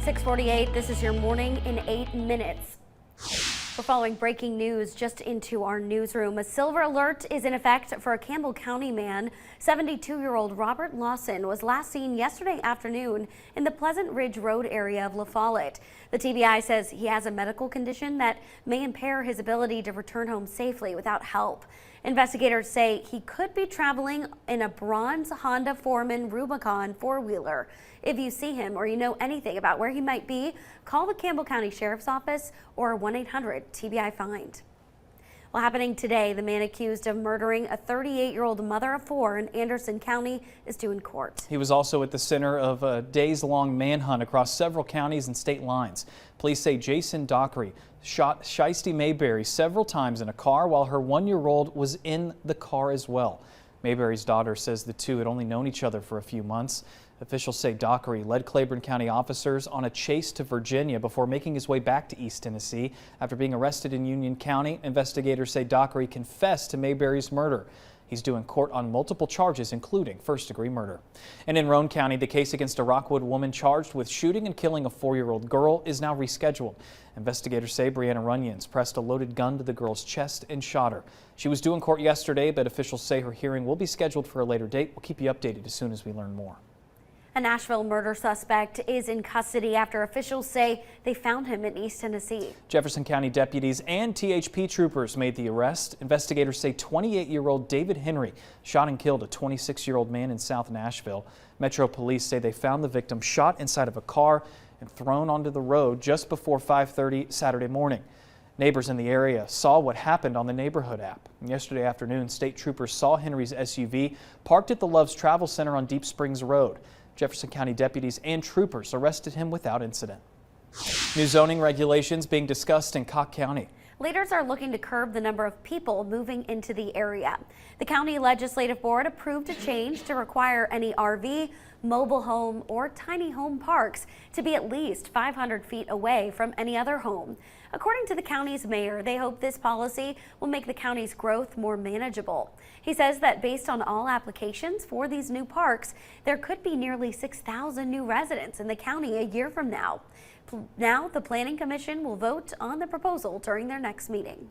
6:48, this is your morning in 8 minutes. We're following breaking news just into our newsroom. A silver alert is in effect for a Campbell County man. 72-year-old Robert Lawson was last seen yesterday afternoon in the Pleasant Ridge Road area of La Follette. The TBI says he has a medical condition that may impair his ability to return home safely without help. Investigators say he could be traveling in a bronze Honda Foreman Rubicon four-wheeler. If you see him or you know anything about where he might be, call the Campbell County Sheriff's Office or 1-800-TBI-FIND. Well, happening today, the man accused of murdering a 38-year-old mother of four in Anderson County is due in court. He was also at the center of a days-long manhunt across several counties and state lines. Police say Jason Dockery shot Shiesty Mayberry several times in a car while her one-year-old was in the car as well. Mayberry's daughter says the two had only known each other for a few months. Officials say Dockery led Claiborne County officers on a chase to Virginia before making his way back to East Tennessee. After being arrested in Union County, investigators say Dockery confessed to Mayberry's murder. He's due in court on multiple charges, including first-degree murder. And in Roane County, the case against a Rockwood woman charged with shooting and killing a 4-year-old girl is now rescheduled. Investigators say Brianna Runyons pressed a loaded gun to the girl's chest and shot her. She was due in court yesterday, but officials say her hearing will be scheduled for a later date. We'll keep you updated as soon as we learn more. A Nashville murder suspect is in custody after officials say they found him in East Tennessee. Jefferson County deputies and THP troopers made the arrest. Investigators say 28-year-old David Henry shot and killed a 26-year-old man in South Nashville. Metro police say they found the victim shot inside of a car and thrown onto the road just before 5:30 Saturday morning. Neighbors in the area saw what happened on the neighborhood app. Yesterday afternoon, state troopers saw Henry's SUV parked at the Love's Travel Center on Deep Springs Road. Jefferson County deputies and troopers arrested him without incident. New zoning regulations being discussed in Cobb County. Leaders are looking to curb the number of people moving into the area. The county legislative board approved a change to require any RV, mobile home, or tiny home parks to be at least 500 feet away from any other home. According to the county's mayor, they hope this policy will make the county's growth more manageable. He says that based on all applications for these new parks, there could be nearly 6,000 new residents in the county a year from now. Now, the Planning Commission will vote on the proposal during their next meeting.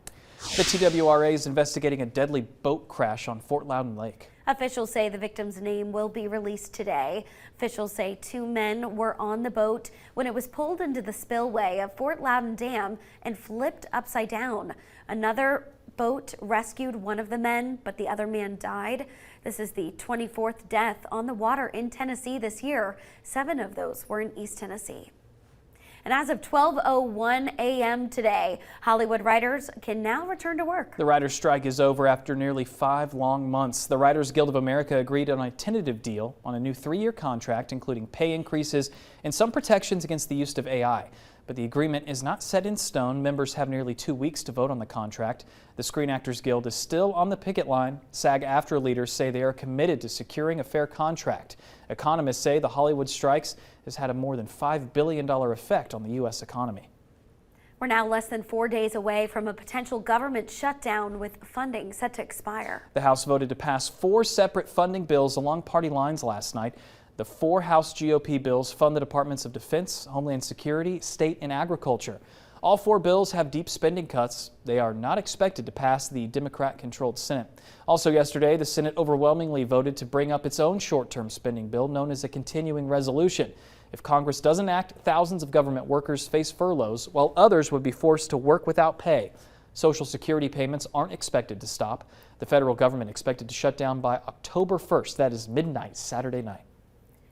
The TWRA is investigating a deadly boat crash on Fort Loudon Lake. Officials say the victim's name will be released today. Officials say 2 men were on the boat when it was pulled into the spillway of Fort Loudon Dam and flipped upside down. Another boat rescued one of the men, but the other man died. This is the 24th death on the water in Tennessee this year. 7 of those were in East Tennessee. And as of 12:01 a.m. today, Hollywood writers can now return to work. The writers' strike is over after nearly 5 long months. The Writers Guild of America agreed on a tentative deal on a new 3-year contract, including pay increases and some protections against the use of AI. But the agreement is not set in stone. Members have nearly 2 weeks to vote on the contract. The Screen Actors Guild is still on the picket line. SAG-AFTRA leaders say they are committed to securing a fair contract. Economists say the Hollywood strikes has had a more than $5 billion effect on the U.S. economy. We're now less than 4 days away from a potential government shutdown with funding set to expire. The House voted to pass 4 separate funding bills along party lines last night. The 4 House GOP bills fund the Departments of Defense, Homeland Security, State, and Agriculture. All 4 bills have deep spending cuts. They are not expected to pass the Democrat-controlled Senate. Also yesterday, the Senate overwhelmingly voted to bring up its own short-term spending bill known as a continuing resolution. If Congress doesn't act, thousands of government workers face furloughs, while others would be forced to work without pay. Social Security payments aren't expected to stop. The federal government expected to shut down by October 1st. That is midnight Saturday night.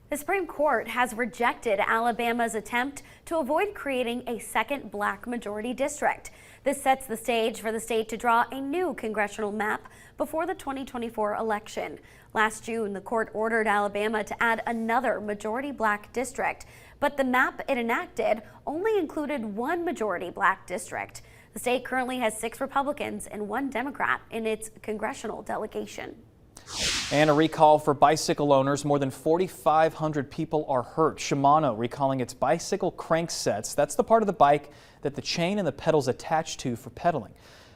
The Supreme Court has rejected Alabama's attempt to avoid creating a second black majority district. This sets the stage for the state to draw a new congressional map before the 2024 election. Last June, the court ordered Alabama to add another majority black district, but the map it enacted only included 1 majority black district. The state currently has 6 Republicans and 1 Democrat in its congressional delegation. And a recall for bicycle owners. More than 4,500 people are hurt. Shimano recalling its bicycle crank sets. That's the part of the bike that the chain and the pedals attach to for pedaling.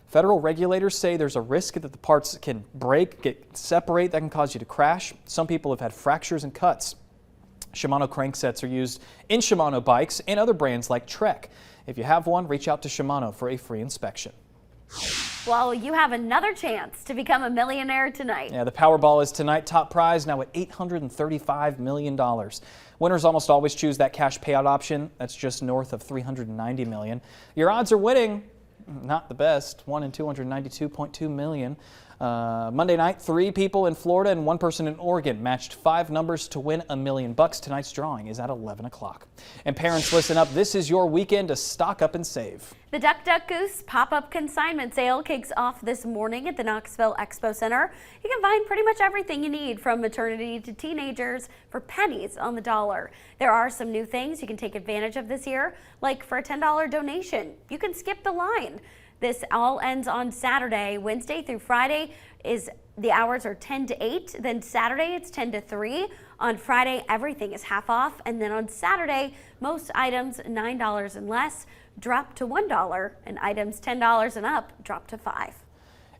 Federal regulators say there's a risk that the parts can break, separate, that can cause you to crash. Some people have had fractures and cuts. Shimano cranksets are used in Shimano bikes and other brands like Trek. If you have one, reach out to Shimano for a free inspection. Well, you have another chance to become a millionaire tonight. Yeah, the Powerball is tonight. Top prize now at $835 million. Winners almost always choose that cash payout option. That's just north of $390 million. Your odds are winning, not the best. 1 in 292.2 million. Monday night, 3 people in Florida and 1 person in Oregon matched 5 numbers to win $1 million. Tonight's drawing is at 11 o'clock. And parents, listen up. This is your weekend to stock up and save. The Duck Duck Goose pop-up consignment sale kicks off this morning at the Knoxville Expo Center. You can find pretty much everything you need from maternity to teenagers for pennies on the dollar. There are some new things you can take advantage of this year, like for a $10 donation, you can skip the line. This all ends on Saturday. Wednesday through Friday the hours are 10 to 8. Then Saturday it's 10 to 3. On Friday everything is half off. And then on Saturday most items $9 and less drop to $1 and items $10 and up drop to $5.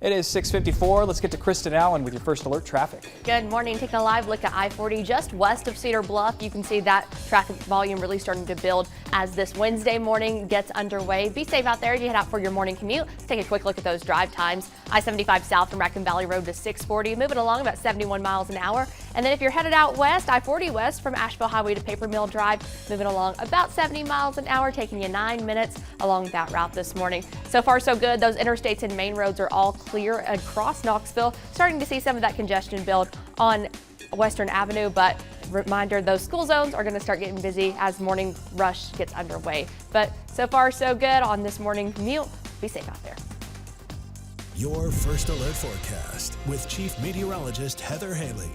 It is 6:54. Let's get to Kristen Allen with your first alert traffic. Good morning. Taking a live look at I-40 just west of Cedar Bluff. You can see that traffic volume really starting to build as this Wednesday morning gets underway. Be safe out there as you head out for your morning commute. Let's take a quick look at those drive times. I-75 south from Raccoon Valley Road to 640, moving along about 71 miles an hour. And then if you're headed out west, I-40 west from Asheville Highway to Paper Mill Drive, moving along about 70 miles an hour, taking you 9 minutes along that route this morning. So far so good. Those interstates and main roads are all clear across Knoxville. Starting to see some of that congestion build on Western Avenue, but reminder, those school zones are going to start getting busy as morning rush gets underway. But so far so good on this morning commute. Be safe out there. Your first alert forecast with Chief Meteorologist Heather Haley.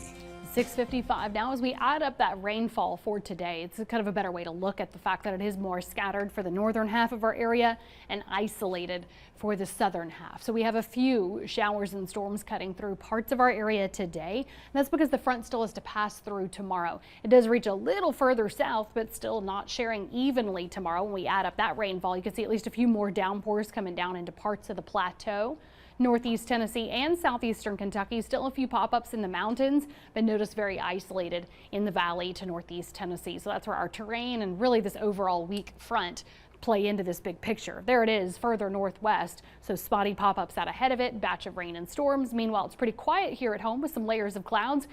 6:55 now. As we add up that rainfall for today, it's kind of a better way to look at the fact that it is more scattered for the northern half of our area and isolated for the southern half. So we have a few showers and storms cutting through parts of our area today. And that's because the front still is to pass through tomorrow. It does reach a little further south, but still not sharing evenly tomorrow. When we add up that rainfall, you can see at least a few more downpours coming down into parts of the plateau. Northeast Tennessee and southeastern Kentucky, still a few pop-ups in the mountains, but notice very isolated in the valley to northeast Tennessee. So that's where our terrain and really this overall weak front play into this big picture. There it is further northwest, so spotty pop-ups out ahead of it, batch of rain and storms. Meanwhile, it's pretty quiet here at home with some layers of clouds,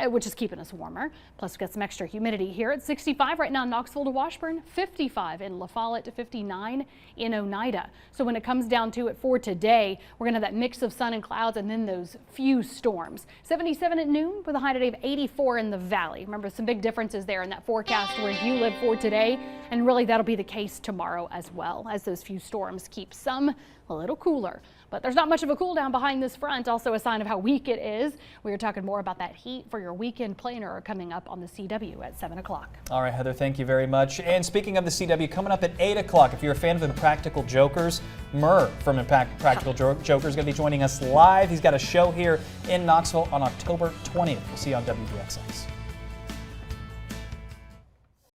which is keeping us warmer. Plus we've got some extra humidity here at 65 right now in Knoxville to Washburn, 55 in La Follette to 59 in Oneida. So when it comes down to it for today, we're gonna have that mix of sun and clouds and then those few storms. 77 at noon with a high today of 84 in the valley. Remember, some big differences there in that forecast where you live for today, and really that'll be the case tomorrow as well, as those few storms keep some a little cooler. But there's not much of a cool down behind this front, also a sign of how weak it is. We are talking more about that heat for your weekend planner coming up on the CW at 7 o'clock. All right, Heather, thank you very much. And speaking of the CW, coming up at 8 o'clock, if you're a fan of Impractical Jokers, Murr from Impractical Jokers is going to be joining us live. He's got a show here in Knoxville on October 20th. We'll see you on WVXX.